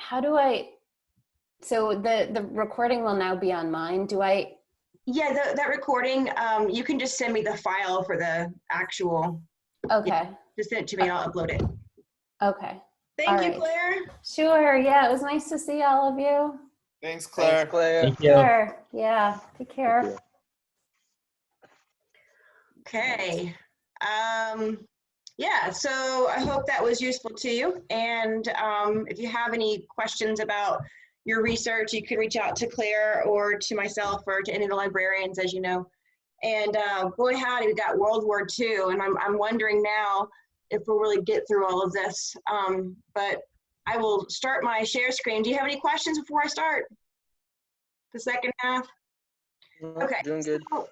how do I, so the recording will now be on mine. Do I, Yeah, that recording, you can just send me the file for the actual, okay, just send it to me and I'll upload it. okay. All Thank you, right. Claire. Sure, yeah, it was nice to see all of you. Thanks, Claire. Thanks, Claire. Thank you. Sure, yeah, take care. Thank you. Okay. Yeah, so I hope that was useful to you. And if you have any questions about your research, you can reach out to Claire or to myself or to any of the librarians, as you know. And boy, howdy, we got World War II. And I'm wondering now if we'll really get through all of this. But I will start my share screen. Do you have any questions before I start the second half? No, Okay. Doing good. So,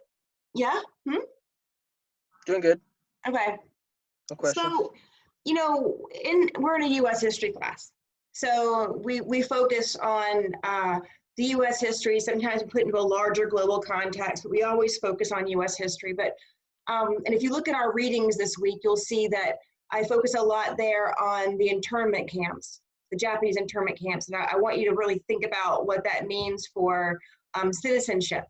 yeah? Doing good. Okay. No questions. So, you know, we're in a U.S. history class. So we focus on the U.S. history. Sometimes we put into a larger global context, but we always focus on U.S. history. But, and if you look at our readings this week, you'll see that I focus a lot there on the internment camps, the Japanese internment camps. And I want you to really think about what that means for citizenship.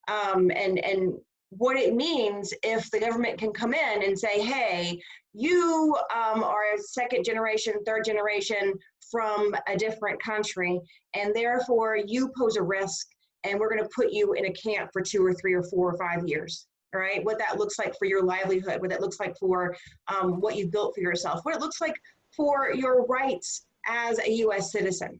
And what it means if the government can come in and say, hey, you are a second generation, third generation from a different country, and therefore you pose a risk, and we're going to put you in a camp for 2 or 3 or 4 or 5 years. All right, what that looks like for your livelihood, what that looks like for what you've built for yourself, what it looks like for your rights as a U.S. citizen.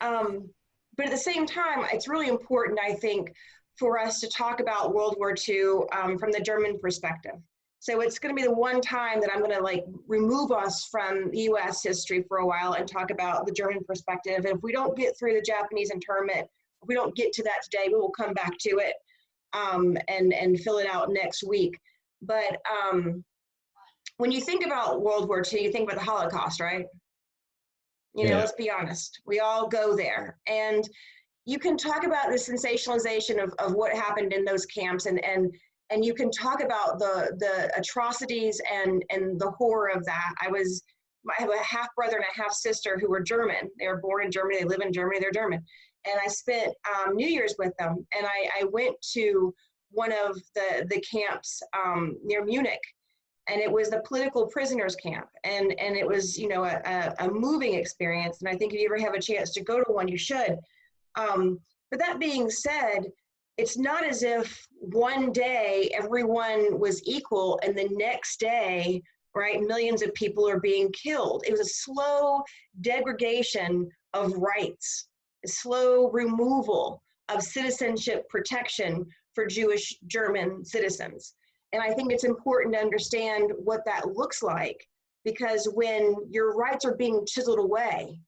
But at the same time, it's really important, I think, for us to talk about World War II from the German perspective. So it's going to be the one time that I'm going to like remove us from U.S. history for a while and talk about the German perspective. And if we don't get through the Japanese internment, if we don't get to that today, we will come back to it and fill it out next week. But when you think about World War II, you think about the Holocaust, right? You know, Yeah. let's be honest. We all go there. And you can talk about the sensationalization of what happened in those camps, and you can talk about the atrocities and the horror of that. I have a half brother and a half sister who were German. They were born in Germany, they live in Germany, they're German. And I spent New Year's with them, and I went to one of the camps near Munich, and it was the political prisoners camp, and it was, you know, a moving experience. And I think if you ever have a chance to go to one, you should. But that being said, it's not as if one day everyone was equal and the next day, right, millions of people are being killed. It was a slow degradation of rights, a slow removal of citizenship protection for Jewish German citizens. And I think it's important to understand what that looks like, because when your rights are being chiseled away,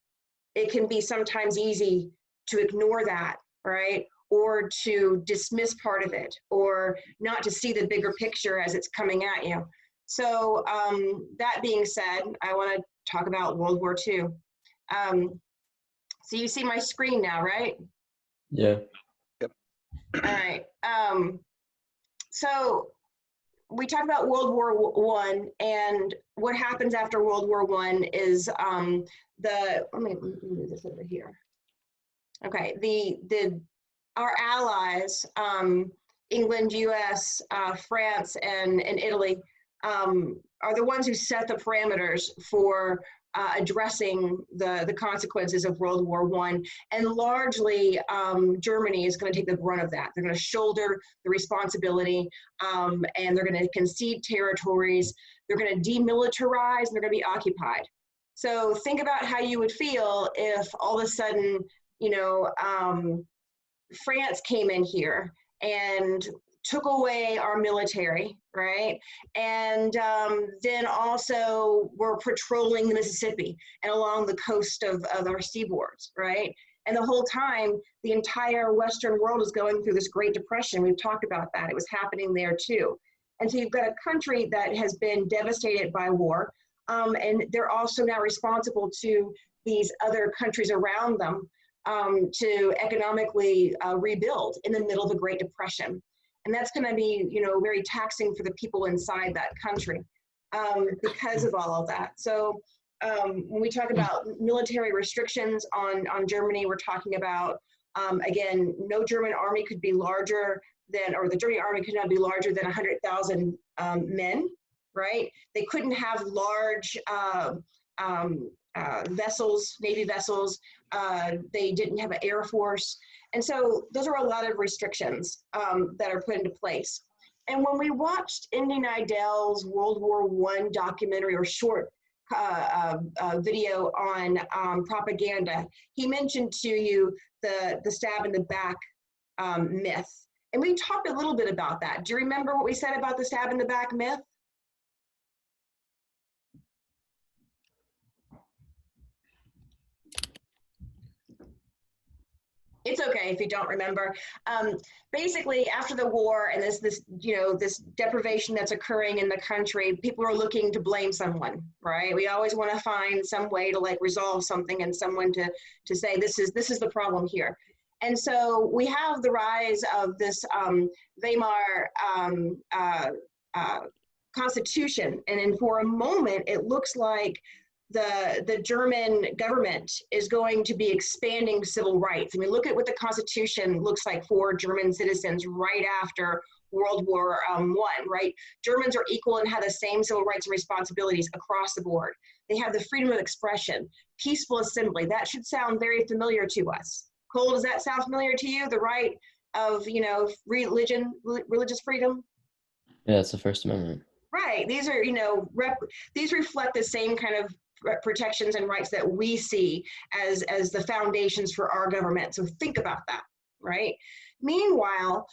it can be sometimes easy to ignore that, right? Or to dismiss part of it, or not to see the bigger picture as it's coming at you. So that being said, I want to talk about World War II. So you see my screen now, right? Yeah. Yep. All right. So we talked about World War I, and what happens after World War I is let me move this over here. Okay, our allies, England, US, France, and Italy, are the ones who set the parameters for addressing the consequences of World War I. And largely, Germany is going to take the brunt of that. They're going to shoulder the responsibility, and they're going to concede territories. They're going to demilitarize, and they're going to be occupied. So think about how you would feel if all of a sudden, you know, France came in here and took away our military, right? And then also we're patrolling the Mississippi and along the coast of our seaboards, right? And the whole time, the entire Western world is going through this Great Depression. We've talked about that. It was happening there too. And so you've got a country that has been devastated by war, and they're also now responsible to these other countries around them to economically rebuild in the middle of the Great Depression. And that's going to be, you know, very taxing for the people inside that country because of all of that. So when we talk about military restrictions on Germany, we're talking about, again, no German army could be larger than, or the German army could not be larger than 100,000 men, right? They couldn't have large vessels, Navy vessels. They didn't have an air force. And so those are a lot of restrictions that are put into place. And when we watched Indy Nidell's World War I documentary or short video on propaganda, he mentioned to you the stab in the back myth. And we talked a little bit about that. Do you remember what we said about the stab in the back myth? It's okay if you don't remember. Basically, after the war and this deprivation that's occurring in the country, people are looking to blame someone, right? We always want to find some way to like resolve something and someone to say this is the problem here. And so we have the rise of this Weimar Constitution, and then for a moment it looks like the German government is going to be expanding civil rights. I mean, look at what the Constitution looks like for German citizens right after World War I, right? Germans are equal and have the same civil rights and responsibilities across the board. They have the freedom of expression, peaceful assembly. That should sound very familiar to us. Cole, does that sound familiar to you? The right of, religious freedom? Yeah, it's the First Amendment. Right. These are, these reflect the same kind of protections and rights that we see as the foundations for our government. So think about that, right? Meanwhile,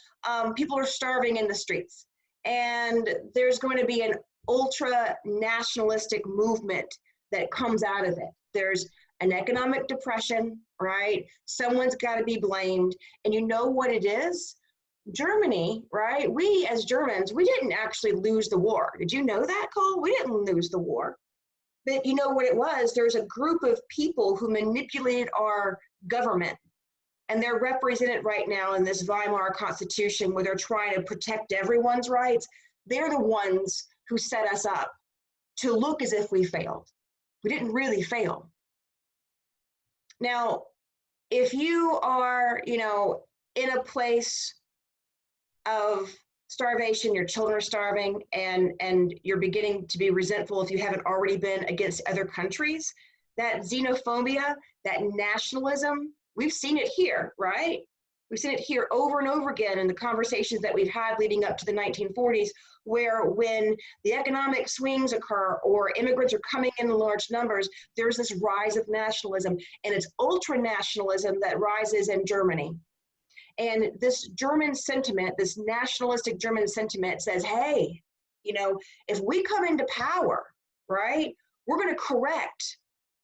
people are starving in the streets, and there's going to be an ultra nationalistic movement that comes out of it. There's an economic depression, right? Someone's got to be blamed. And you know what it is? Germany, right? We as Germans, we didn't actually lose the war. Did you know that, Cole? We didn't lose the war. But you know what it was? There's a group of people who manipulated our government, and they're represented right now in this Weimar Constitution where they're trying to protect everyone's rights. They're the ones who set us up to look as if we failed. We didn't really fail. Now, if you are, in a place of starvation, your children are starving, and you're beginning to be resentful if you haven't already been against other countries, that xenophobia, that nationalism, we've seen it here, right? We've seen it here over and over again in the conversations that we've had leading up to the 1940s, where when the economic swings occur or immigrants are coming in large numbers, there's this rise of nationalism, and it's ultra-nationalism that rises in Germany. And this German sentiment, this nationalistic German sentiment says, hey, if we come into power, right, we're going to correct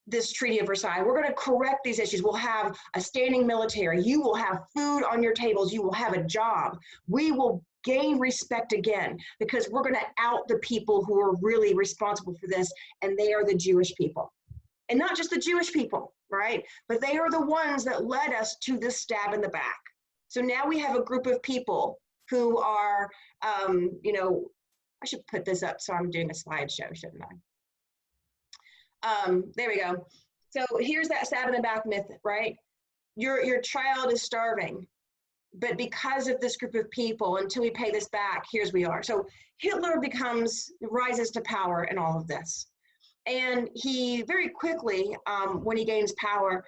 this Treaty of Versailles. We're going to correct these issues. We'll have a standing military. You will have food on your tables. You will have a job. We will gain respect again because we're going to out the people who are really responsible for this, and they are the Jewish people. And not just the Jewish people, right? But they are the ones that led us to this stab in the back. So now we have a group of people who are, I should put this up so I'm doing a slideshow, shouldn't I? There we go. So here's that stab in the back myth, right? Your child is starving, but because of this group of people, until we pay this back, here's we are. So Hitler rises to power in all of this. And he very quickly, when he gains power,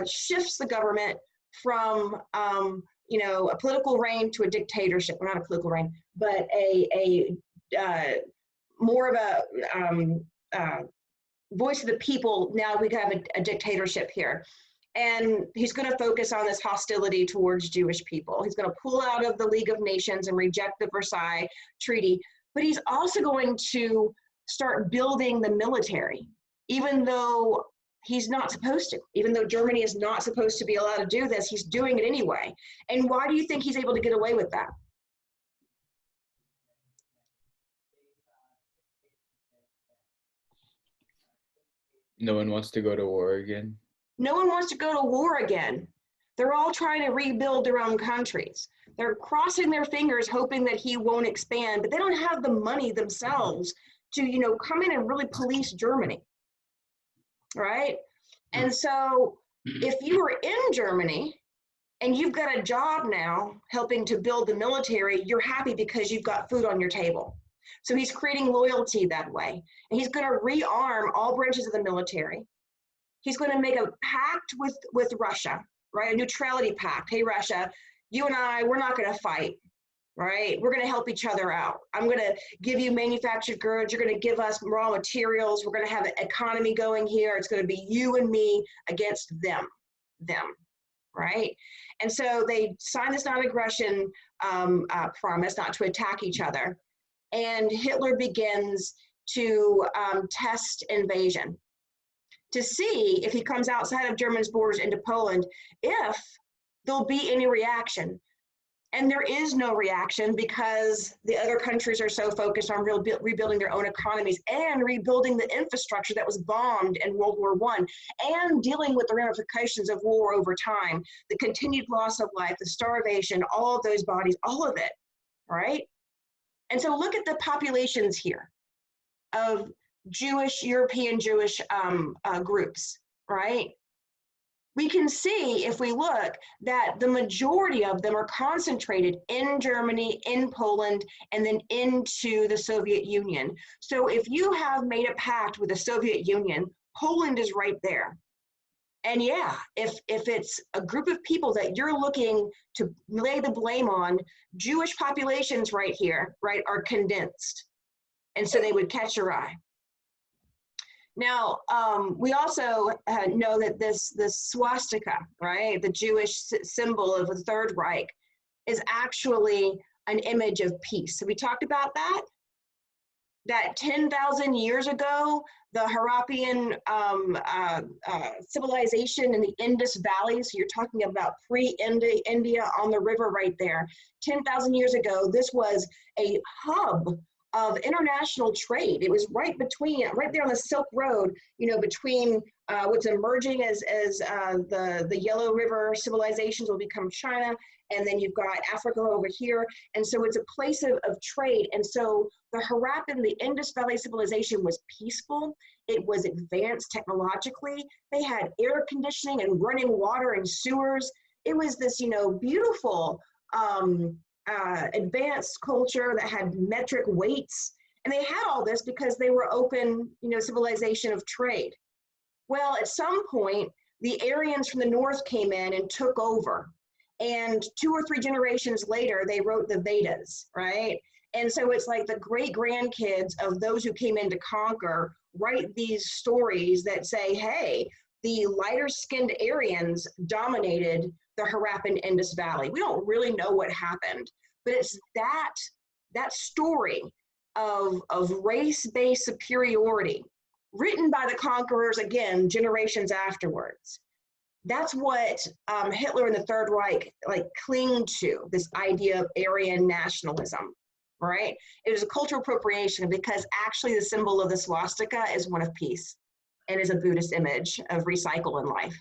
shifts the government from a political reign to a dictatorship. Well, not a political reign, but a more of a voice of the people. Now we have a dictatorship here. And he's going to focus on this hostility towards Jewish people. He's going to pull out of the League of Nations and reject the Versailles Treaty. But he's also going to start building the military, even though he's not supposed to. Even though Germany is not supposed to be allowed to do this, he's doing it anyway. And why do you think he's able to get away with that? No one wants to go to war again. No one wants to go to war again. They're all trying to rebuild their own countries. They're crossing their fingers, hoping that he won't expand, but they don't have the money themselves to, come in and really police Germany. right? And so if you were in Germany and you've got a job now helping to build the military, you're happy because you've got food on your table. So he's creating loyalty that way. And he's going to rearm all branches of the military. He's going to make a pact with Russia, right? A neutrality pact. Hey, Russia, you and I, we're not going to fight, right? We're going to help each other out. I'm going to give you manufactured goods. You're going to give us raw materials. We're going to have an economy going here. It's going to be you and me against them, right? And so they signed this non-aggression promise not to attack each other. And Hitler begins to test invasion to see if he comes outside of Germany's borders into Poland, if there'll be any reaction. And there is no reaction because the other countries are so focused on rebuilding their own economies and rebuilding the infrastructure that was bombed in World War I and dealing with the ramifications of war over time, the continued loss of life, the starvation, all of those bodies, all of it, right? And so look at the populations here of Jewish, European Jewish groups, right? We can see, if we look, that the majority of them are concentrated in Germany, in Poland, and then into the Soviet Union. So if you have made a pact with the Soviet Union, Poland is right there. And yeah, if it's a group of people that you're looking to lay the blame on, Jewish populations right here, right, are condensed. And so they would catch your eye. Now, we also know that this swastika, right, the Jewish symbol of the Third Reich, is actually an image of peace. So we talked about that. That 10,000 years ago, the Harappan civilization in the Indus Valley, so you're talking about pre-India on the river right there. 10,000 years ago, this was a hub of international trade. It was right there on the Silk Road, you know, between what's emerging as the Yellow River civilizations will become China, and then you've got Africa over here. And so it's a place of trade. And so the Harappan, the Indus Valley civilization was peaceful. It was advanced technologically. They had air conditioning and running water and sewers. It was this, you know, beautiful, advanced culture that had metric weights, and they had all this because they were open, you know, civilization of trade. Well, at some point, the Aryans from the north came in and took over, and 2 or 3 generations later, they wrote the Vedas, right? And so it's like the great-grandkids of those who came in to conquer write these stories that say, hey, the lighter-skinned Aryans dominated the Harappan Indus Valley. We don't really know what happened, but it's that story of race-based superiority written by the conquerors, again, generations afterwards. That's what Hitler and the Third Reich like cling to, this idea of Aryan nationalism, right? It was a cultural appropriation because actually the symbol of the swastika is one of peace and is a Buddhist image of recycle in life.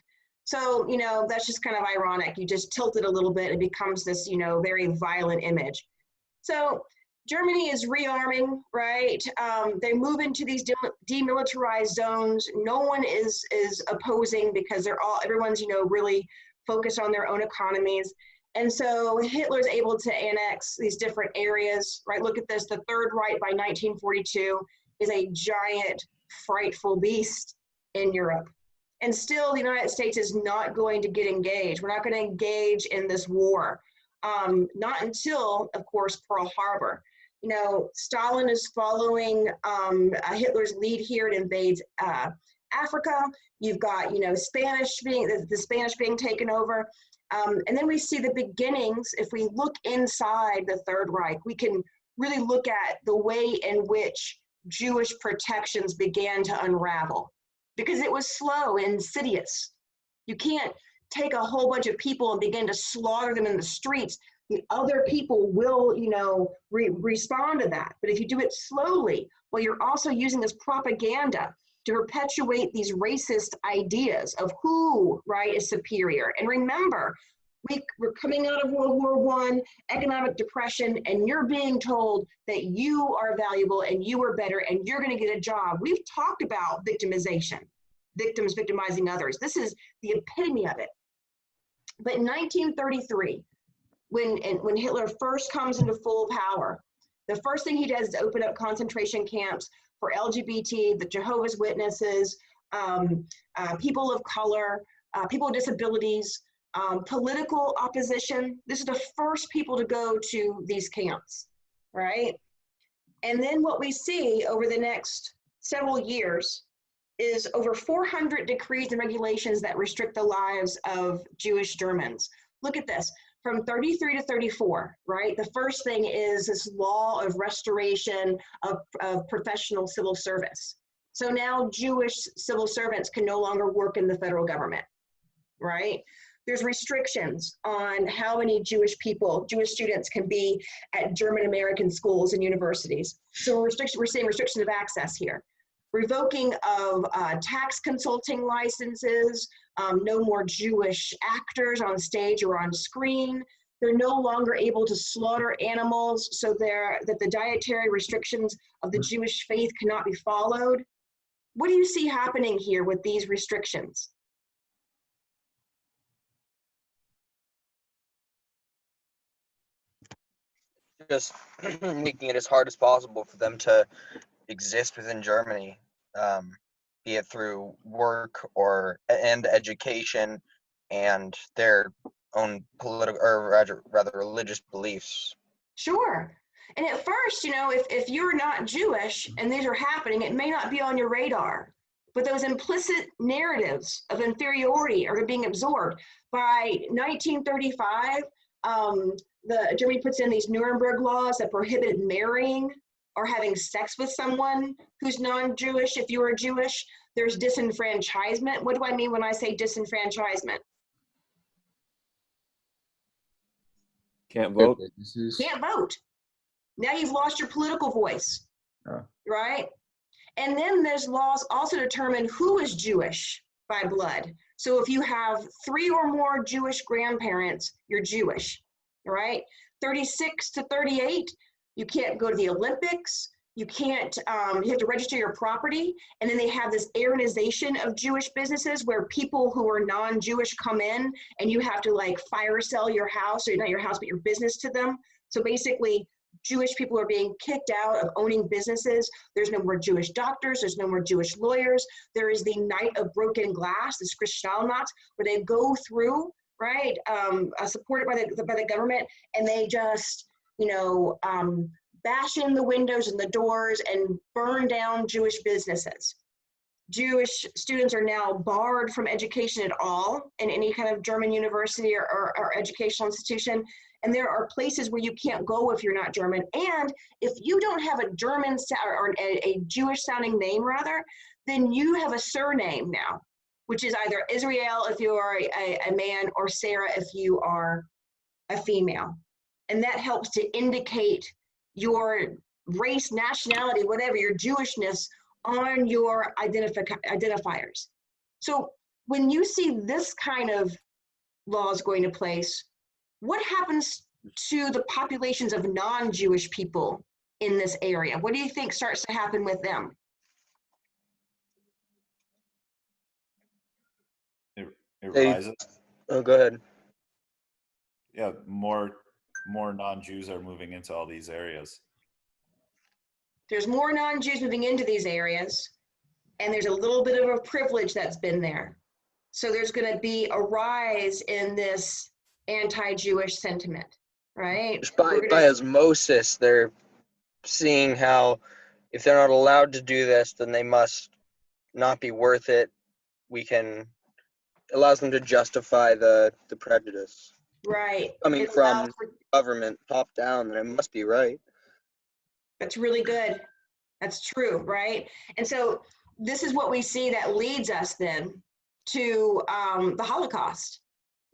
So, you know, that's just kind of ironic. You just tilt it a little bit, it becomes this, you know, very violent image. So Germany is rearming, right? They move into these demilitarized zones. No one is opposing because everyone's, you know, really focused on their own economies. And so Hitler's able to annex these different areas, right? Look at this, the Third Reich by 1942 is a giant, frightful beast in Europe. And still, the United States is not going to get engaged. We're not going to engage in this war. Not until, of course, Pearl Harbor. You know, Stalin is following Hitler's lead here and invades Africa. You've got, you know, the Spanish being taken over. And then we see the beginnings. If we look inside the Third Reich, we can really look at the way in which Jewish protections began to unravel, because it was slow and insidious. You can't take a whole bunch of people and begin to slaughter them in the streets. The other people will, you know, respond to that. But if you do it slowly, well, you're also using this propaganda to perpetuate these racist ideas of who, right, is superior. And remember, we're coming out of World War I, economic depression, and you're being told that you are valuable and you are better and you're going to get a job. We've talked about victimization. victims victimizing others. This is the epitome of it. But in 1933, when Hitler first comes into full power, the first thing he does is open up concentration camps for LGBT, the Jehovah's Witnesses, people of color, people with disabilities, political opposition. This is the first people to go to these camps, right? And then what we see over the next several years is over 400 decrees and regulations that restrict the lives of Jewish Germans. Look at this, from 33 to 34, right? The first thing is this law of restoration of professional civil service. So now Jewish civil servants can no longer work in the federal government, right? There's restrictions on how many Jewish students can be at German American schools and universities. So we're seeing restrictions of access here. Revoking of tax consulting licenses, no more Jewish actors on stage or on screen. They're no longer able to slaughter animals so that the dietary restrictions of the Jewish faith cannot be followed. What do you see happening here with these restrictions? Just making it as hard as possible for them to exist within Germany, be it through work and education and their own political or rather religious beliefs. Sure. And at first, if you're not Jewish and these are happening, it may not be on your radar. But those implicit narratives of inferiority are being absorbed. By 1935, Germany puts in these Nuremberg laws that prohibit marrying or having sex with someone who's non-Jewish. If you are Jewish, there's disenfranchisement. What do I mean when I say disenfranchisement? Can't vote. Can't vote. Now you've lost your political voice, right? And then there's laws also determine who is Jewish by blood. So if you have 3 or more Jewish grandparents, you're Jewish, right? 36 to 38, you can't go to the Olympics. You can't, you have to register your property. And then they have this Aryanization of Jewish businesses where people who are non-Jewish come in and you have to like fire sell your house, or not your house, but your business to them. So basically, Jewish people are being kicked out of owning businesses. There's no more Jewish doctors. There's no more Jewish lawyers. There is the Night of Broken Glass, this Kristallnacht, where they go through, right, supported by the government, and they just, bash in the windows and the doors and burn down Jewish businesses. Jewish students are now barred from education at all in any kind of German university or educational institution. And there are places where you can't go if you're not German. And if you don't have a German or a Jewish sounding name rather, then you have a surname now, which is either Israel if you are a man or Sarah if you are a female. And that helps to indicate your race, nationality, whatever, your Jewishness on your identifiers. So when you see this kind of laws going into place, what happens to the populations of non-Jewish people in this area? What do you think starts to happen with them? It rises. Oh, go ahead. Yeah, more non-Jews are moving into all these areas. There's more non-Jews moving into these areas, and there's a little bit of a privilege that's been there. So there's going to be a rise in this anti-Jewish sentiment, right? Just by osmosis, they're seeing how if they're not allowed to do this, then they must not be worth it. Allows them to justify the prejudice. Right. Coming from government top down, then it must be right. That's really good. That's true, right? And so this is what we see that leads us then to the Holocaust.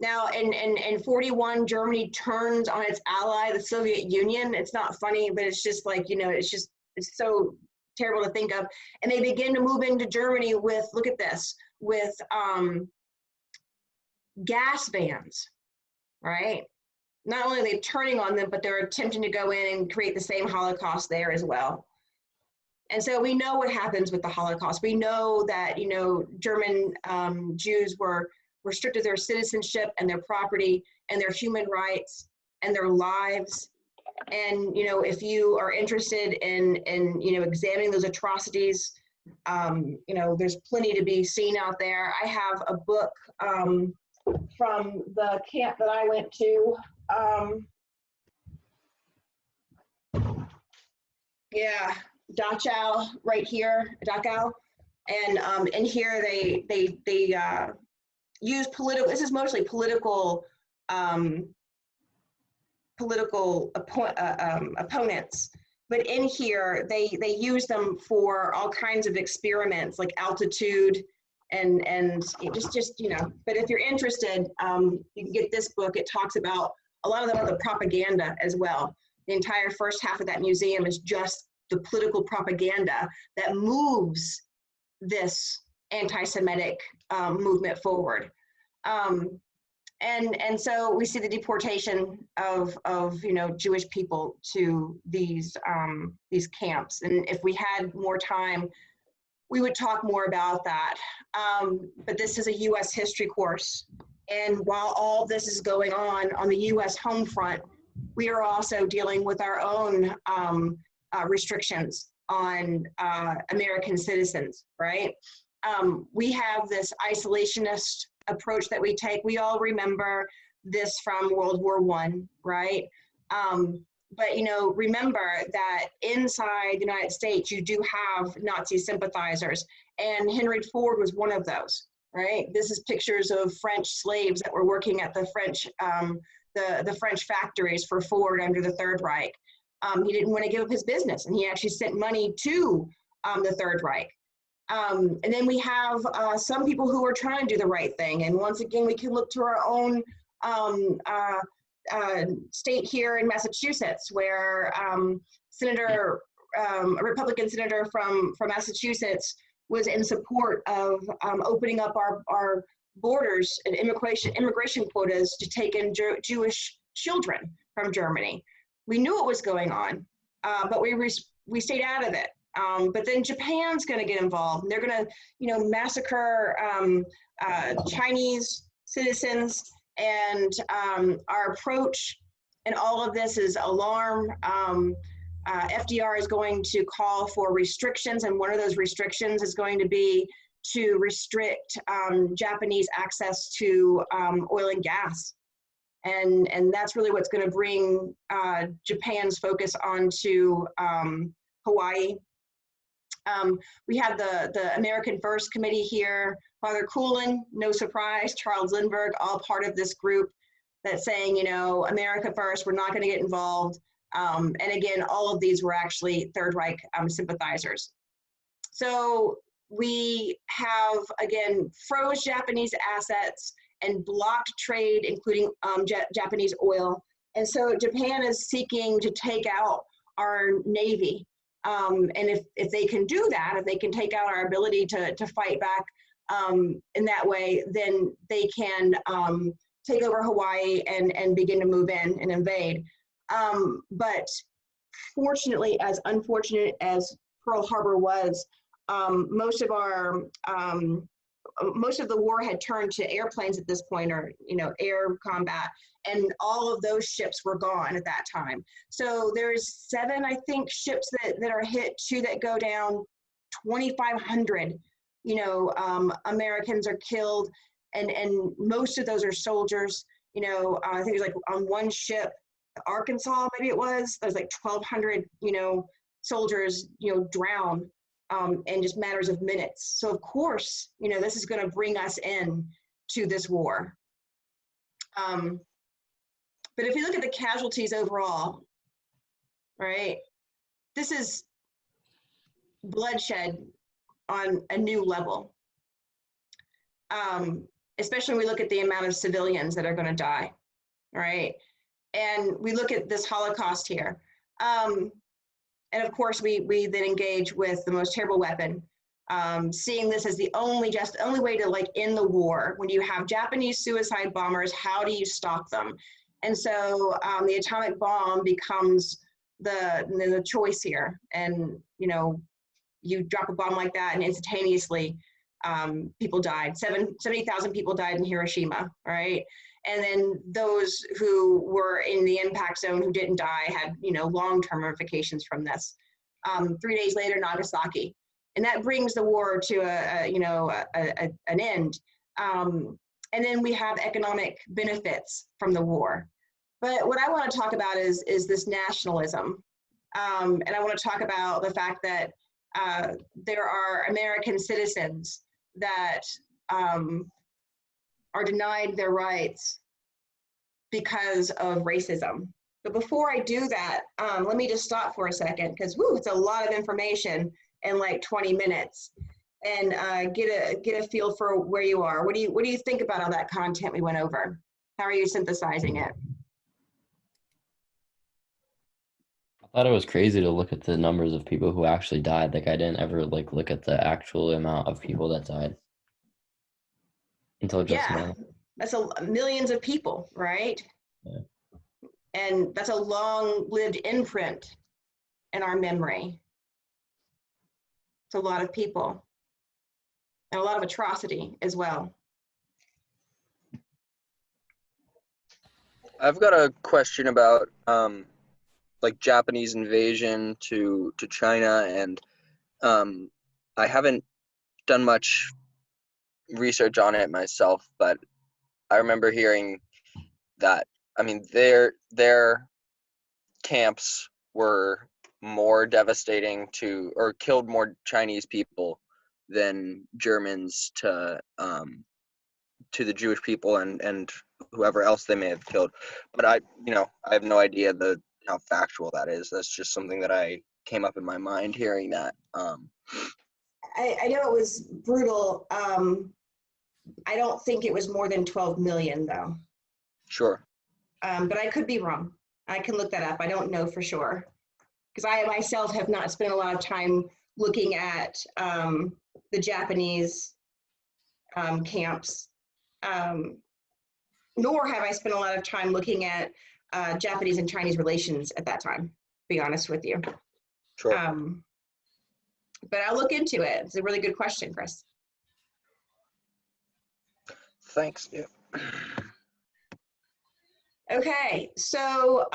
Now, in 41, Germany turns on its ally, the Soviet Union. It's not funny, but it's just like, it's so terrible to think of. And they begin to move into Germany with, look at this, with gas bans, right? Not only are they turning on them, but they're attempting to go in and create the same Holocaust there as well. And so we know what happens with the Holocaust. We know that, you know, German Jews were restricted their citizenship and their property and their human rights and their lives. And, you know, if you are interested in you know, examining those atrocities, you know, there's plenty to be seen out there. I have a book from the camp that I went to. Yeah, Dachau right here, Dachau. And in here they use political, this is mostly political opponents, but in here they use them for all kinds of experiments like altitude and just you know. But if you're interested, you can get this book. It talks about a lot of the propaganda as well. The entire first half of that museum is just the political propaganda that moves this anti-Semitic movement forward. And so we see the deportation of you know, Jewish people to these camps. And if we had more time, we would talk more about that. But this is a U.S. history course. And while all this is going on the U.S. home front, we are also dealing with our own restrictions on American citizens, right? We have this isolationist approach that we take. We all remember this from World War I, right? But, you know, remember that inside the United States, you do have Nazi sympathizers, and Henry Ford was one of those, right? This is pictures of French slaves that were working at the French factories for Ford under the Third Reich. He didn't want to give up his business, and he actually sent money to the Third Reich. And then we have some people who are trying to do the right thing. And once again, we can look to our own state here in Massachusetts, where a Republican senator from Massachusetts was in support of opening up our borders and immigration quotas to take in Jewish children from Germany. We knew what was going on, but we stayed out of it. But then Japan's going to get involved, and they're going to, you know, massacre Chinese citizens. And our approach in all of this is alarm. FDR is going to call for restrictions, and one of those restrictions is going to be to restrict Japanese access to oil and gas. And that's really what's going to bring Japan's focus onto Hawaii. We have the American First Committee here, Father Coolin, no surprise, Charles Lindbergh, all part of this group that's saying, you know, America first, we're not going to get involved. And again, all of these were actually Third Reich sympathizers. So we have, again, froze Japanese assets and blocked trade, including Japanese oil. And so Japan is seeking to take out our Navy. And if they can do that, if they can take out our ability to fight back in that way, then they can take over Hawaii and begin to move in and invade. But fortunately, as unfortunate as Pearl Harbor was, most of the war had turned to airplanes at this point, or, you know, air combat, and all of those ships were gone at that time. So there's 7, I think, ships that are hit, 2 that go down, 2,500, you know, Americans are killed, and most of those are soldiers. You know, I think it was like on one ship, Arkansas, maybe it was, there's like 1,200, you know, soldiers, you know, drowned in just matters of minutes. So of course, you know, this is going to bring us in to this war. But if you look at the casualties overall, right, this is bloodshed on a new level, especially when we look at the amount of civilians that are going to die, right? And we look at this Holocaust here. And of course, we then engage with the most terrible weapon, seeing this as the only way to, like, end the war. When you have Japanese suicide bombers, how do you stop them? And so the atomic bomb becomes the choice here. And, you know, you drop a bomb like that and instantaneously people died. 70,000 people died in Hiroshima, right? And then those who were in the impact zone who didn't die had, long-term ramifications from this. 3 days later, Nagasaki. And that brings the war to an end. And then we have economic benefits from the war. But what I want to talk about is this nationalism. And I want to talk about the fact that there are American citizens that are denied their rights because of racism. But before I do that, let me just stop for a second, because it's a lot of information in like 20 minutes, and get a feel for where you are. What do you think about all that content we went over? How are you synthesizing it? I thought it was crazy to look at the numbers of people who actually died. Like I didn't ever look at the actual amount of people that died until just now. That's millions of people, right? Yeah. And that's a long-lived imprint in our memory. It's a lot of people and a lot of atrocity as well. I've got a question about Japanese invasion to China, and I haven't done much research on it myself, but I remember hearing that their camps were more devastating or killed more Chinese people than Germans to the Jewish people and whoever else they may have killed. But I have no idea how factual that is. That's just something that I came up in my mind hearing that. I know it was brutal. I don't think it was more than 12 million though. Sure. But I could be wrong. I can look that up. I don't know for sure, because I myself have not spent a lot of time looking at the Japanese camps, nor have I spent a lot of time looking at Japanese and Chinese relations at that time, to be honest with you. Sure. But I'll look into it. It's a really good question, Chris. Thanks. Yeah. Okay, so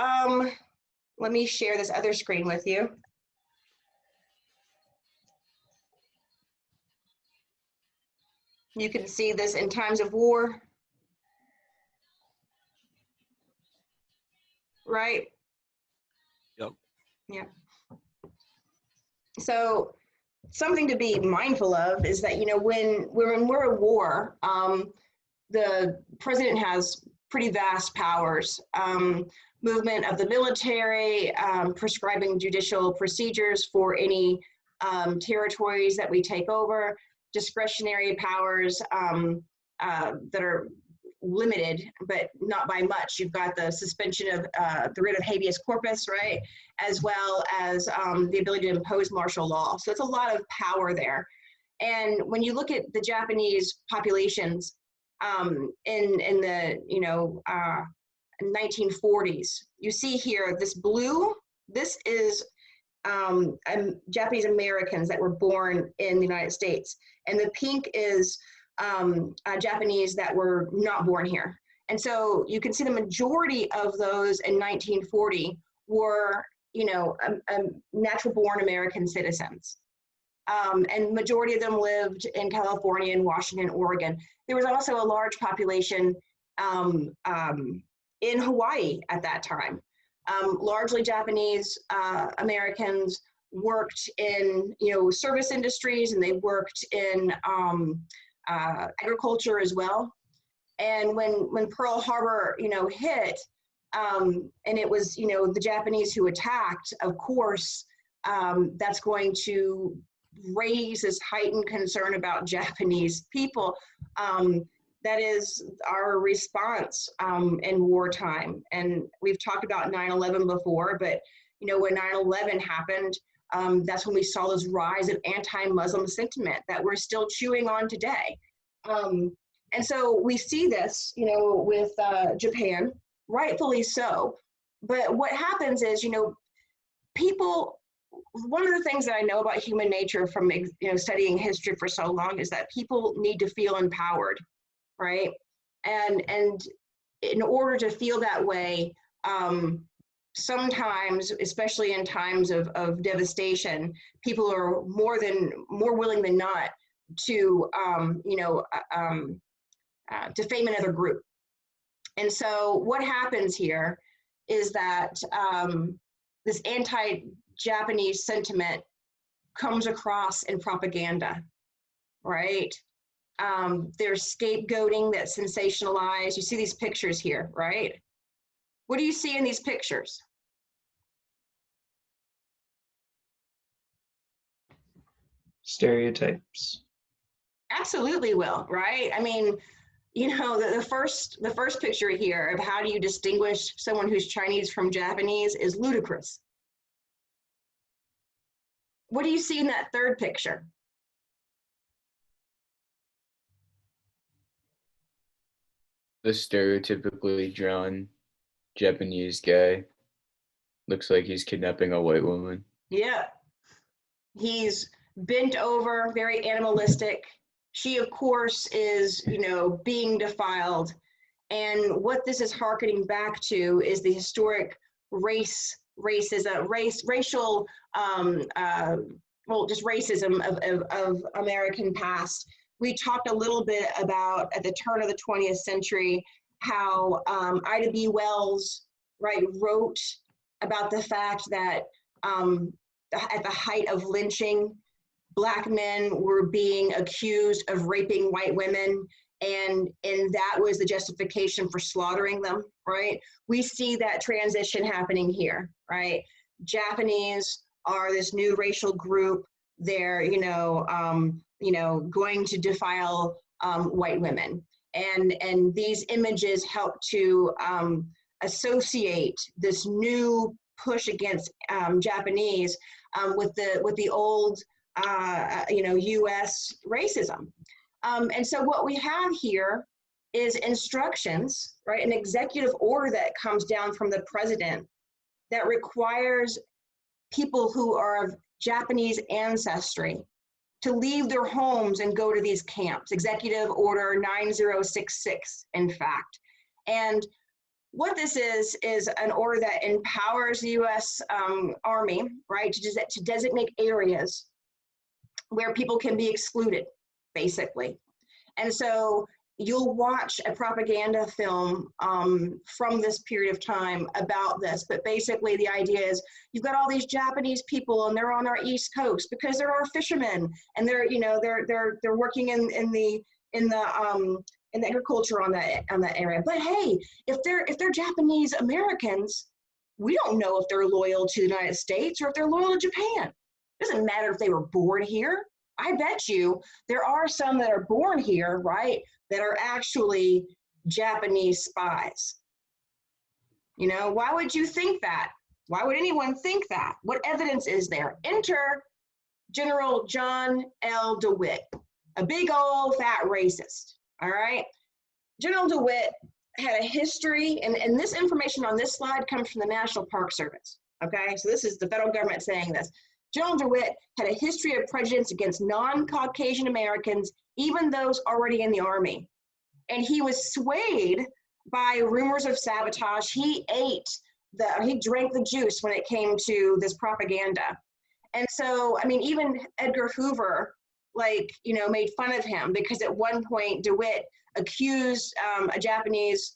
let me share this other screen with you. You can see this in times of war, right? Yep. Yeah. So something to be mindful of is that, when we're at war, the president has pretty vast powers. Movement of the military, prescribing judicial procedures for any territories that we take over, discretionary powers that are limited, but not by much. You've got the suspension of the writ of habeas corpus, right? As well as the ability to impose martial law. So it's a lot of power there. And when you look at the Japanese populations in the 1940s, you see here this blue. This is Japanese Americans that were born in the United States, and the pink is Japanese that were not born here. And so you can see the majority of those in 1940 were, natural born American citizens. And majority of them lived in California and Washington, Oregon. There was also a large population in Hawaii at that time. Largely Japanese Americans worked in, service industries, and they worked in agriculture as well. And when Pearl Harbor, hit, and it was, the Japanese who attacked, of course, that's going to raise this heightened concern about Japanese people. That is our response in wartime. And we've talked about 9/11 before, but when 9/11 happened, that's when we saw this rise of anti-Muslim sentiment that we're still chewing on today. And so we see this, with Japan, rightfully so. But what happens is, people one of the things that I know about human nature from studying history for so long is that people need to feel empowered, right? And in order to feel that way, sometimes, especially in times of devastation, people are more willing than not to defame another group. And so what happens here is that this anti-Japanese sentiment comes across in propaganda, right? There's scapegoating that's sensationalized. You see these pictures here, right? What do you see in these pictures? Stereotypes. Absolutely will, right? I mean, the first picture here of how do you distinguish someone who's Chinese from Japanese is ludicrous. What do you see in that third picture? The stereotypically drawn Japanese guy looks like he's kidnapping a white woman. Yeah. He's bent over, very animalistic. She, of course, is, being defiled. And what this is hearkening back to is the historic racial, just racism of American past. We talked a little bit about at the turn of the 20th century how Ida B. Wells, right, wrote about the fact that at the height of lynching, Black men were being accused of raping white women, and that was the justification for slaughtering them, right? We see that transition happening here, right? Japanese are this new racial group. They're, going to defile white women. And these images help to associate this new push against Japanese with the old, U.S. racism. And so what we have here is instructions, right? An executive order that comes down from the president that requires people who are of Japanese ancestry to leave their homes and go to these camps. Executive Order 9066, in fact. And what this is an order that empowers the U.S. Army, right, to designate areas where people can be excluded, basically. And so you'll watch a propaganda film from this period of time about this, but basically the idea is you've got all these Japanese people and they're on our East Coast because there are fishermen and they're working in the agriculture on that area. But hey, if they're Japanese Americans, we don't know if they're loyal to the United States or if they're loyal to Japan. It doesn't matter if they were born here. I bet you there are some that are born here, right, that are actually Japanese spies. Why would you think that? Why would anyone think that? What evidence is there? Enter General John L. DeWitt, a big old fat racist, all right? General DeWitt had a history, and this information on this slide comes from the National Park Service, okay? So this is the federal government saying this. General DeWitt had a history of prejudice against non-Caucasian Americans, even those already in the Army. And he was swayed by rumors of sabotage. He drank the juice when it came to this propaganda. And so, even Edgar Hoover, made fun of him because at one point DeWitt accused a Japanese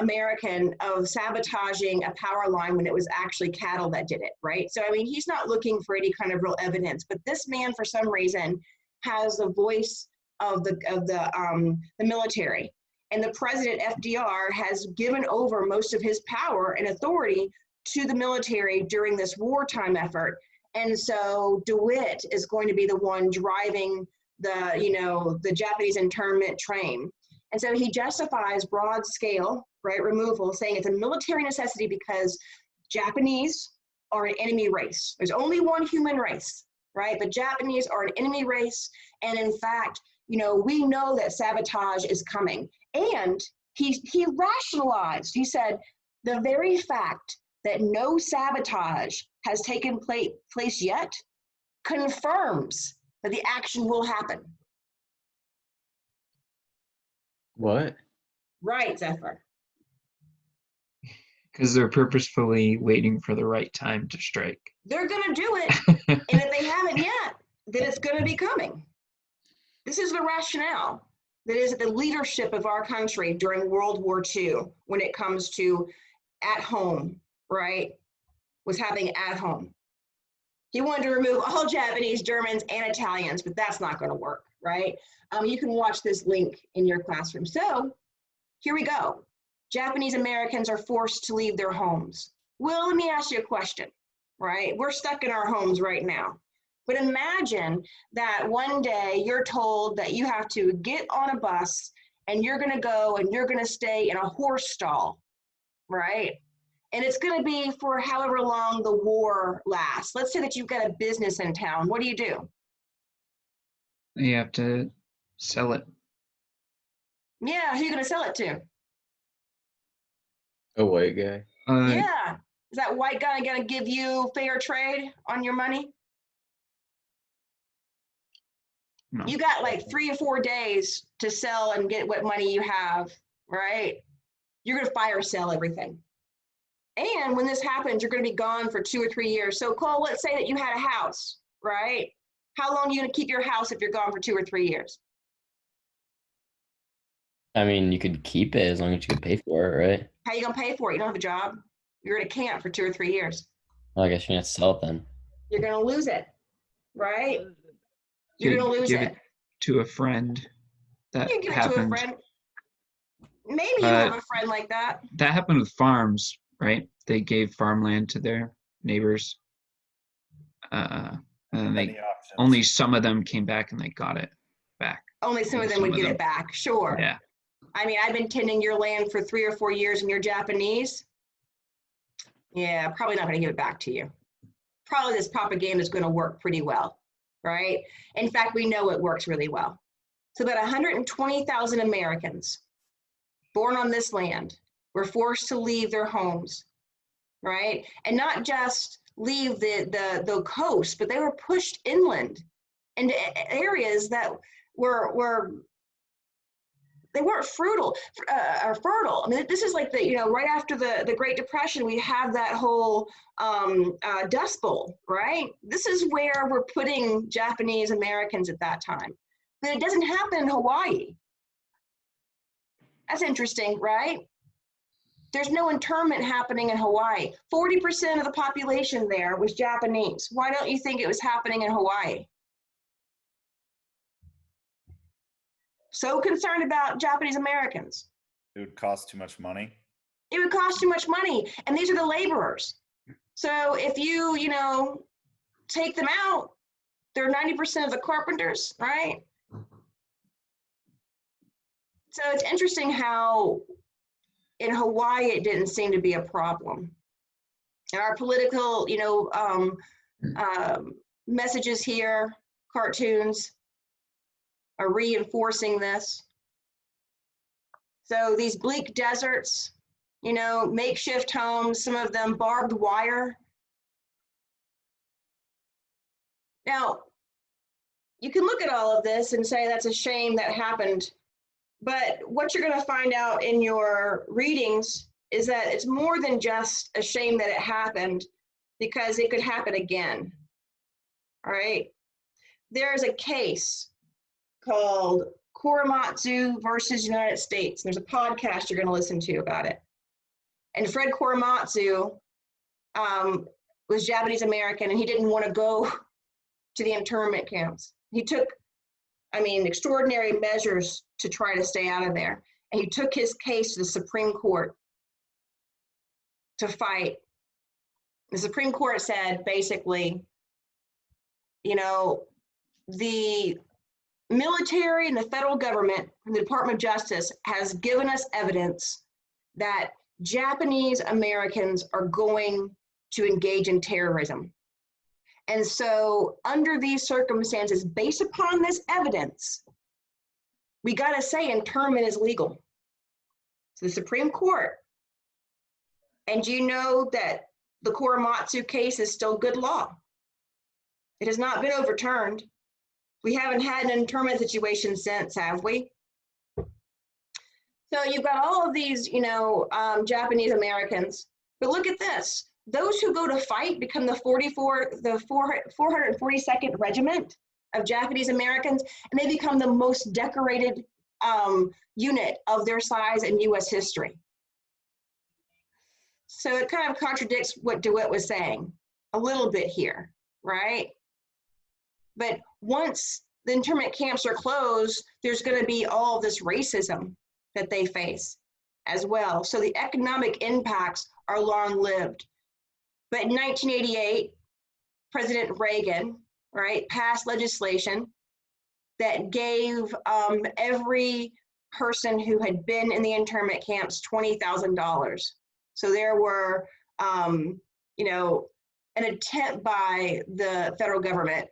American of sabotaging a power line when it was actually cattle that did it, right? So, he's not looking for any kind of real evidence, but this man, for some reason, has the voice of the military. And the president, FDR, has given over most of his power and authority to the military during this wartime effort. And so DeWitt is going to be the one driving the Japanese internment train. And so he justifies broad scale, right, removal, saying it's a military necessity because Japanese are an enemy race. There's only one human race, right? The Japanese are an enemy race. And in fact, we know that sabotage is coming. And he rationalized, he said, the very fact that no sabotage has taken place yet confirms that the action will happen. What? Right, Zephyr. Because they're purposefully waiting for the right time to strike. They're going to do it. And if they haven't yet, then it's going to be coming. This is the rationale that is the leadership of our country during World War II when it comes to at home, right? Was having at home. He wanted to remove all Japanese, Germans, and Italians, but that's not going to work, right? You can watch this link in your classroom. So here we go. Japanese Americans are forced to leave their homes. Well, let me ask you a question, right? We're stuck in our homes right now. But imagine that one day you're told that you have to get on a bus and you're going to go and you're going to stay in a horse stall, right? And it's going to be for however long the war lasts. Let's say that you've got a business in town. What do? You have to sell it. Yeah, who are you going to sell it to? A white guy. Yeah. Is that white guy going to give you fair trade on your money? No. You got like 3 or 4 days to sell and get what money you have, right? You're going to fire sell everything. And when this happens, you're going to be gone for 2 or 3 years. So Cole, let's say that you had a house, right? How long are you going to keep your house if you're gone for 2 or 3 years? I mean, you could keep it as long as you could pay for it, right? How are you going to pay for it? You don't have a job. You're in a camp for 2 or 3 years. Well, I guess you have to sell it then. You're going to lose it, right? You're Give- going to lose give it. To a friend. That You give it to a happened. friend. Maybe you have a friend like that. That happened with farms, right? They gave farmland to their neighbors. And then Many they options. only some of them came back and they got it back. Only some of them Some would of get them. it back, sure. Yeah. I mean, I've been tending your land for 3 or 4 years and you're Japanese. Yeah, probably not going to give it back to you. Probably this propaganda is going to work pretty well, right? In fact, we know it works really well. So about 120,000 Americans born on this land were forced to leave their homes, right? And not just leave the coast, but they were pushed inland into areas that were they weren't fertile. I mean, this is like right after the Great Depression, we have that whole Dust Bowl, right? This is where we're putting Japanese Americans at that time. But it doesn't happen in Hawaii. That's interesting, right? There's no internment happening in Hawaii. 40% of the population there was Japanese. Why don't you think it was happening in Hawaii? So concerned about Japanese Americans. It would cost too much money. It would cost too much money. And these are the laborers. So if you take them out, they're 90% of the carpenters, right? So it's interesting how in Hawaii, it didn't seem to be a problem. And our political, messages here, cartoons, are reinforcing this. So these bleak deserts, makeshift homes, some of them barbed wire. Now, you can look at all of this and say that's a shame that happened. But what you're going to find out in your readings is that it's more than just a shame that it happened, because it could happen again. All right. There's a case called Korematsu versus United States. There's a podcast you're going to listen to about it. And Fred Korematsu was Japanese American, and he didn't want to go to the internment camps. He took, extraordinary measures to try to stay out of there. And he took his case to the Supreme Court to fight. The Supreme Court said, basically, the military and the federal government and the Department of Justice has given us evidence that Japanese Americans are going to engage in terrorism. And so under these circumstances, based upon this evidence, we got to say internment is legal. So the Supreme Court, and you know that the Korematsu case is still good law. It has not been overturned. We haven't had an internment situation since, have we? So you've got all of these, Japanese Americans, but look at this. Those who go to fight become the 442nd Regiment of Japanese Americans, and they become the most decorated unit of their size in US history. So it kind of contradicts what DeWitt was saying a little bit here, right? But once the internment camps are closed, there's going to be all this racism that they face as well. So the economic impacts are long-lived. But in 1988, President Reagan, right, passed legislation that gave every person who had been in the internment camps $20,000. So there were, an attempt by the federal government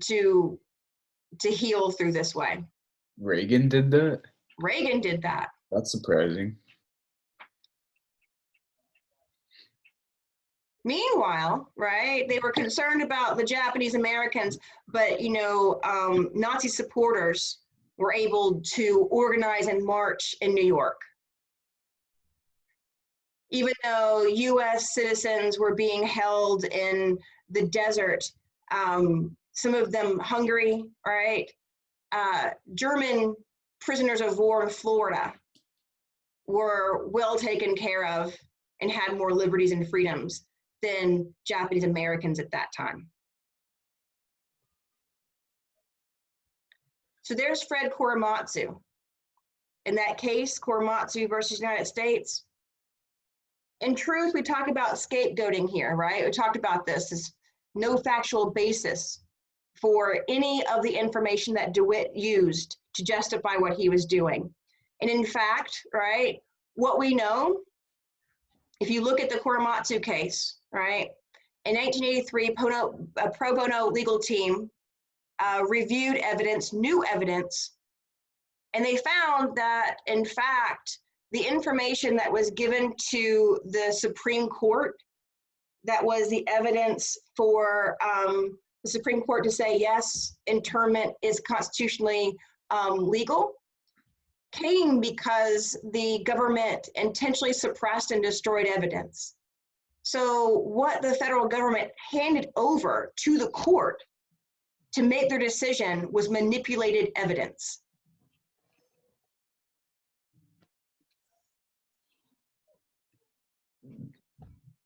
to heal through this way. Reagan did that? Reagan did that. That's surprising. Meanwhile, right, they were concerned about the Japanese Americans, but, Nazi supporters were able to organize and march in New York. Even though US citizens were being held in the desert, some of them Hungary, right? German prisoners of war in Florida were well taken care of and had more liberties and freedoms than Japanese Americans at that time. So there's Fred Korematsu. In that case, Korematsu versus United States. In truth, we talk about scapegoating here, right? We talked about this. There's no factual basis for any of the information that DeWitt used to justify what he was doing. And in fact, right, what we know, if you look at the Korematsu case, right, in 1983, a pro bono legal team reviewed evidence, new evidence, and they found that, in fact, the information that was given to the Supreme Court, that was the evidence for the Supreme Court to say, yes, internment is constitutionally legal, came because the government intentionally suppressed and destroyed evidence. So what the federal government handed over to the court to make their decision was manipulated evidence.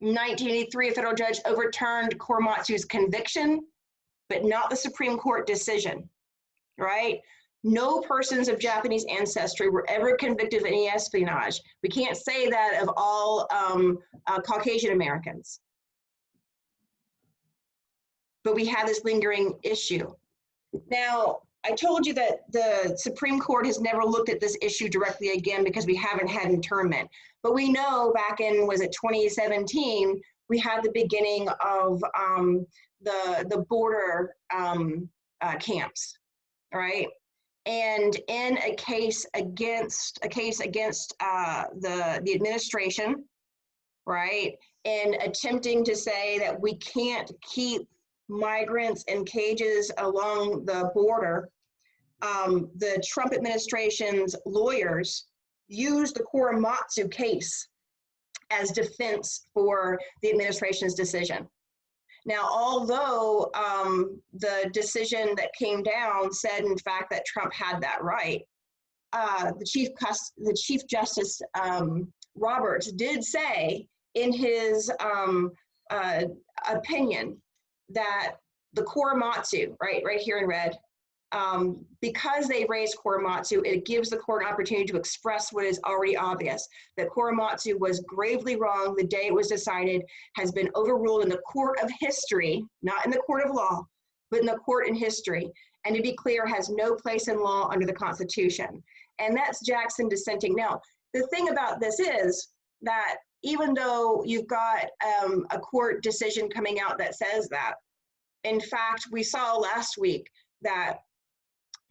In 1983, a federal judge overturned Korematsu's conviction, but not the Supreme Court decision, right? No persons of Japanese ancestry were ever convicted of any espionage. We can't say that of all Caucasian Americans. But we have this lingering issue. Now, I told you that the Supreme Court has never looked at this issue directly again because we haven't had internment. But we know back in, was it 2017, we had the beginning of the border camps, right? And in a case against the administration, right, in attempting to say that we can't keep migrants in cages along the border, the Trump administration's lawyers used the Korematsu case as defense for the administration's decision. Now, although the decision that came down said, in fact, that Trump had that right, the Chief Justice Roberts did say in his opinion that the Korematsu, right here in red, because they raised Korematsu, it gives the court an opportunity to express what is already obvious, that Korematsu was gravely wrong the day it was decided, has been overruled in the court of history, not in the court of law, but in the court in history, and to be clear, has no place in law under the Constitution. And that's Jackson dissenting. Now, the thing about this is that even though you've got a court decision coming out that says that, in fact, we saw last week that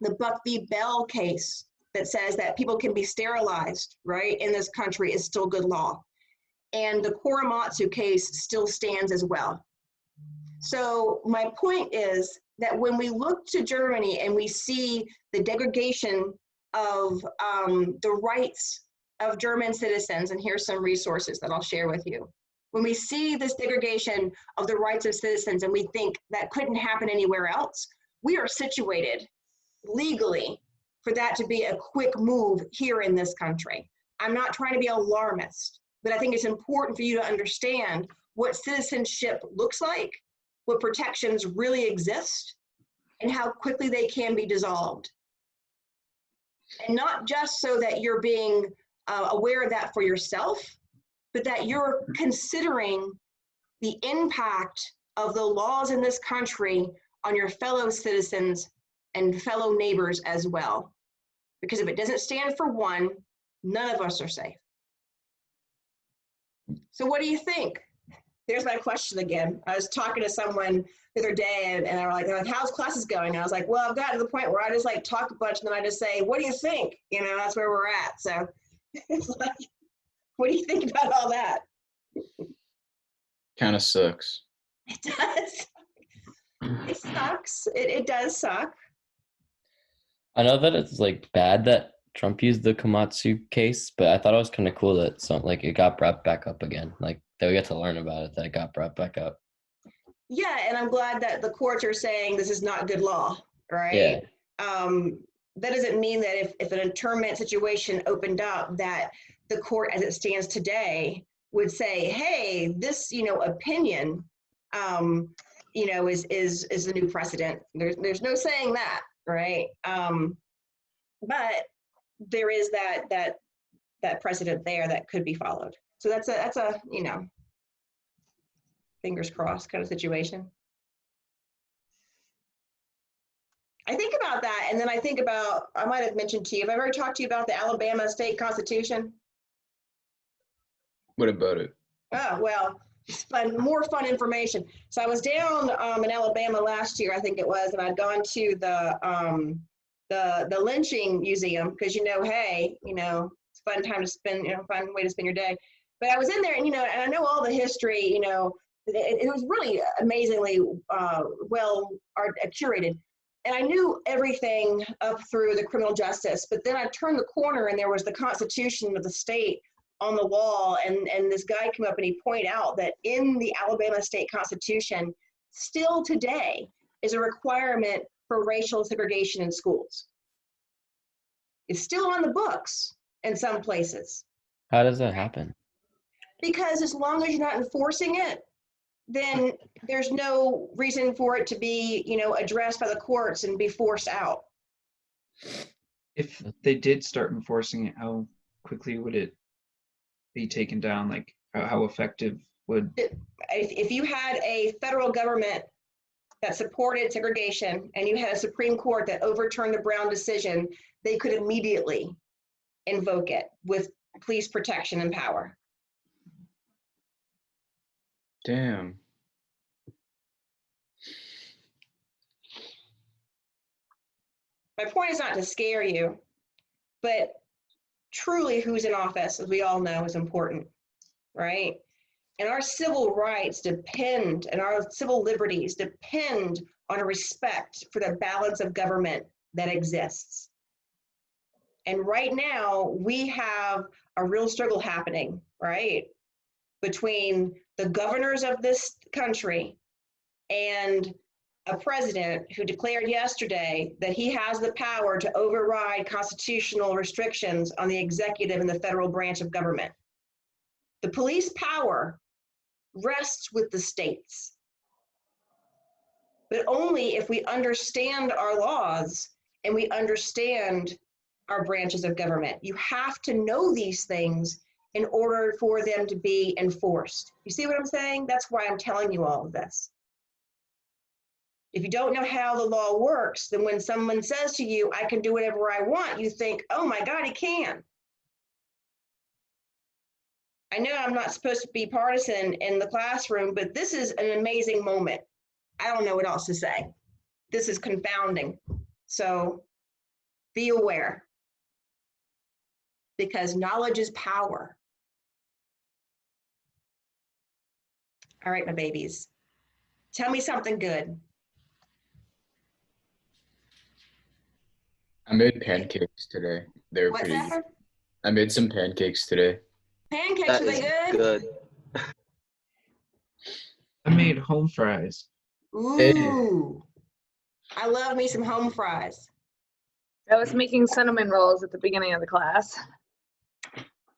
the Buck v. Bell case that says that people can be sterilized, right, in this country is still good law. and the Korematsu case still stands as well. So my point is that when we look to Germany and we see the degradation of the rights of German citizens, and here's some resources that I'll share with you. When we see this degradation of the rights of citizens and we think that couldn't happen anywhere else, we are situated legally for that to be a quick move here in this country. I'm not trying to be alarmist, but I think it's important for you to understand what citizenship looks like, what protections really exist, and how quickly they can be dissolved. And not just so that you're being aware of that for yourself, but that you're considering the impact of the laws in this country on your fellow citizens and fellow neighbors as well. Because if it doesn't stand for one, none of us are safe. So what do you think? There's my question again. I was talking to someone the other day and they were like, how's classes going? And I was like, well, I've gotten to the point where I just like talk a bunch and then I just say, what do you think? You know, that's where we're at. So it's like, what do you think about all that? Kind of sucks. It does. It sucks. It does suck. I know that it's like bad that Trump used the Komatsu case, but I thought it was kind of cool that it got brought back up again. Like that we get to learn about it, that it got brought back up. Yeah, and I'm glad that the courts are saying this is not good law, right? Yeah. That doesn't mean that if an internment situation opened up, that the court as it stands today would say, hey, this, opinion, is the new precedent. There's no saying that, right? But there is that precedent there that could be followed. So that's a fingers crossed kind of situation. I think about that, and then I think about, I might have mentioned to you, have I ever talked to you about the Alabama state constitution? What about it? Oh, well, it's fun, more fun information. So I was down in Alabama last year, I think it was, and I'd gone to the lynching museum because, hey, it's a fun time to spend, fun way to spend your day. But I was in there and, and I know all the history, it was really amazingly well curated. And I knew everything up through the criminal justice, but then I turned the corner and there was the Constitution of the state on the wall. And this guy came up and he pointed out that in the Alabama state constitution, still today is a requirement for racial segregation in schools. It's still on the books in some places. How does that happen? Because as long as you're not enforcing it, then there's no reason for it to be, addressed by the courts and be forced out. If they did start enforcing it, how quickly would it be taken down? Like how effective would? If you had a federal government that supported segregation and you had a Supreme Court that overturned the Brown decision, they could immediately invoke it with police protection and power. Damn. My point is not to scare you, but truly who's in office, as we all know, is important, right? And our civil rights depend, and our civil liberties depend on a respect for the balance of government that exists. And right now, we have a real struggle happening, right? Between the governors of this country and a president who declared yesterday that he has the power to override constitutional restrictions on the executive and the federal branch of government. The police power rests with the states, but only if we understand our laws and we understand our branches of government. You have to know these things in order for them to be enforced. You see what I'm saying? That's why I'm telling you all of this. If you don't know how the law works, then when someone says to you, I can do whatever I want, you think, oh my God, he can. I know I'm not supposed to be partisan in the classroom, but this is an amazing moment. I don't know what else to say. This is confounding. So be aware, because knowledge is power. All right, my babies. Tell me something good. I made pancakes today. They were What's pretty that? good. I made some pancakes today. Pancakes, That were they is good? good. I made home fries. Ooh. I love me some home fries. I was making cinnamon rolls at the beginning of the class.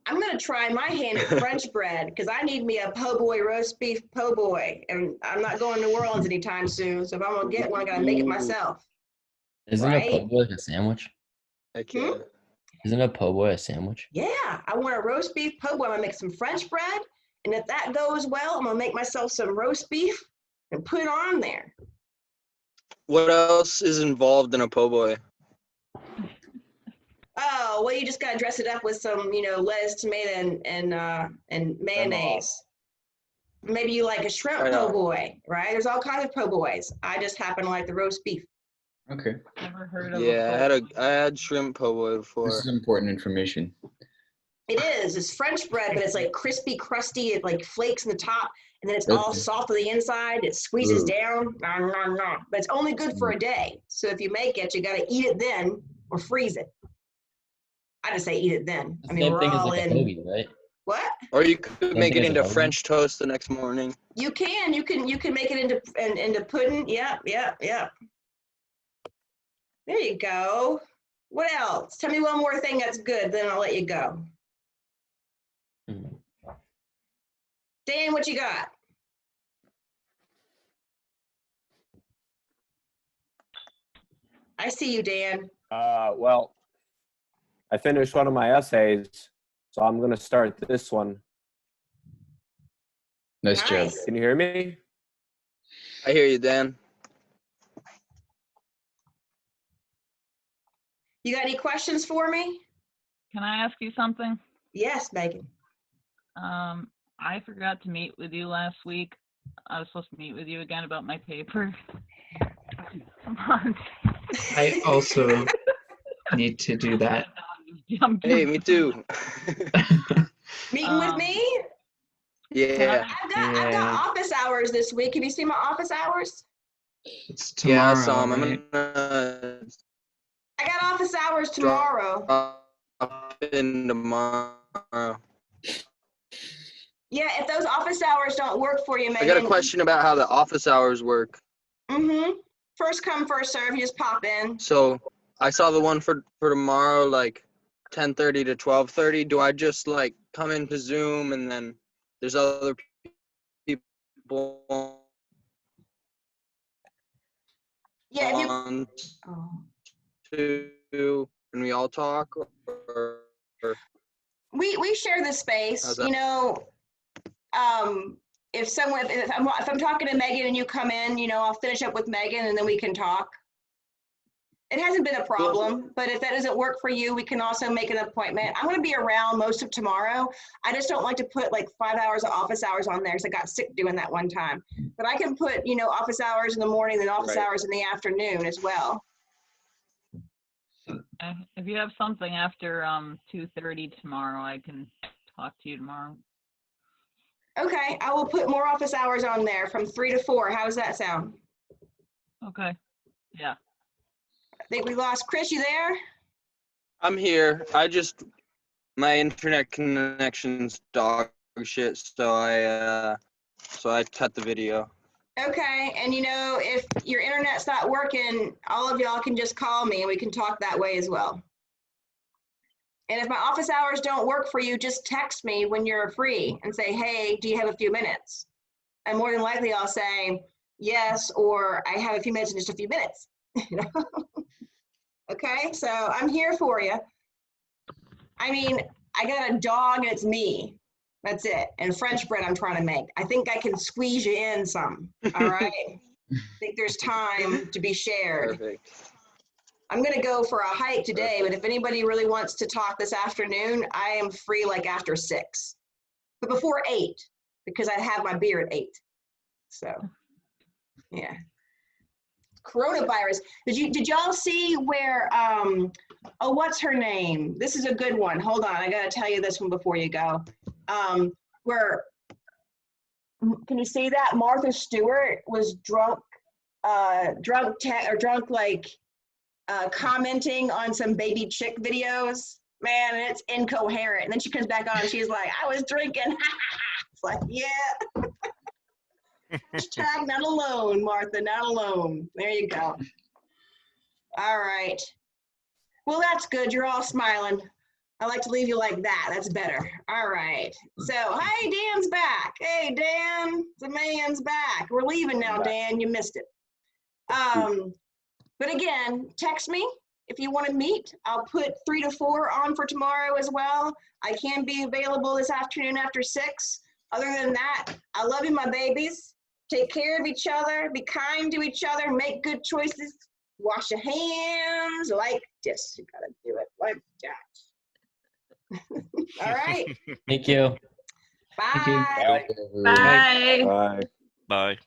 I'm gonna try my hand at French bread because I need me a po' boy roast beef po' boy, and I'm not going to New Orleans anytime soon. So if I'm gonna get one, I gotta make it myself. Isn't Right. a po' boy like a sandwich? Heck Hmm? yeah. Isn't a po' boy a sandwich? Yeah, I want a roast beef po' boy. I'm gonna make some French bread, and if that goes well, I'm gonna make myself some roast beef and put it on there. What else is involved in a po' boy? Oh, well, you just gotta dress it up with some, lettuce, tomato, and mayonnaise. Maybe you like a shrimp Right po' on. boy, right? There's all kinds of po' boys. I just happen to like the roast beef. Okay. Never heard of Yeah, a I had shrimp po' boy before. This is important information. It is. It's French bread, but it's like crispy, crusty. It like flakes in the top, and then it's all Okay. soft on the inside. It squeezes Ooh. down. Nom, nom, nom. But it's only good for a day. So if you make it, you got to eat it then or freeze it. I just say eat it then. I mean, Same we're thing as all like a in. hoagie, right? What? Or you could make thing it as a into hoagie? French toast the next morning. You can make it into pudding. Yep. There you go. What else? Tell me one more thing that's good, then I'll let you go. Mm. Dan, what you got? I see you, Dan. Well, I finished one of my essays, so I'm going to start this one. Nice job. Nice. Can you hear me? I hear you, Dan. You got any questions for me? Can I ask you something? Yes, Megan. I forgot to meet with you last week. I was supposed to meet with you again about my paper. Come on. I also need to do that. Hey, me too. Meeting with me? Yeah. I've got office hours this week. Have you seen my office hours? It's Yeah, I tomorrow, saw him. I'm right? gonna I got office hours tomorrow. drop in tomorrow. Yeah, if those office hours don't work for you, I Megan. got a question about how the office hours work. Mm-hmm. First come, first serve. You just pop in. So I saw the one for tomorrow, like 10:30 to 12:30. Do I just like come into Zoom and then there's other people Yeah, if you. on Oh. to and we all talk? Or We share the space. How's that? If I'm talking to Megan and you come in, I'll finish up with Megan and then we can talk. It hasn't been a problem, but if that doesn't work for you, we can also make an appointment. I'm going to be around most of tomorrow. I just don't like to put like 5 hours of office hours on there because I got sick doing that one time. But I can put, office hours in the morning and office Right. hours in the afternoon as well. If you have something after 2:30 tomorrow, I can talk to you tomorrow. Okay, I will put more office hours on there from 3 to 4. How does that sound? Okay. Yeah. I think we lost Chris. You there? I'm here. My internet connection's dog shit, so I cut the video. Okay, and if your internet's not working, all of y'all can just call me and we can talk that way as well. And if my office hours don't work for you, just text me when you're free and say, hey, do you have a few minutes? And more than likely I'll say yes, or I have a few minutes in just a few minutes. Okay, so I'm here for you. I mean, I got a dog and it's me. That's it. And French bread I'm trying to make. I think I can squeeze you in some. All right. I think there's time to be shared. Perfect. I'm going to go for a hike today, but if anybody really wants to talk this afternoon, I am free like after 6, but before 8, because I have my beer at 8. So, yeah. Coronavirus. Did y'all see where, what's her name? This is a good one. Hold on. I got to tell you this one before you go. Where Can you see that? Martha Stewart was drunk commenting on some baby chick videos. Man, and it's incoherent. And then she comes back on and she's like, I was drinking. It's like, yeah. Hashtag not alone, Martha, not alone. There you go. All right. Well, that's good. You're all smiling. I like to leave you like that. That's better. All right. So, hey, Dan's back. Hey, Dan, the man's back. We're leaving now, Dan. You missed it. But again, text me if you want to meet. I'll put 3 to 4 on for tomorrow as well. I can be available this afternoon after 6. Other than that, I love you, my babies. Take care of each other. Be kind to each other. Make good choices. Wash your hands like this. You gotta do it like that. All right. Thank you. Bye. Thank you. Bye. Bye. Bye.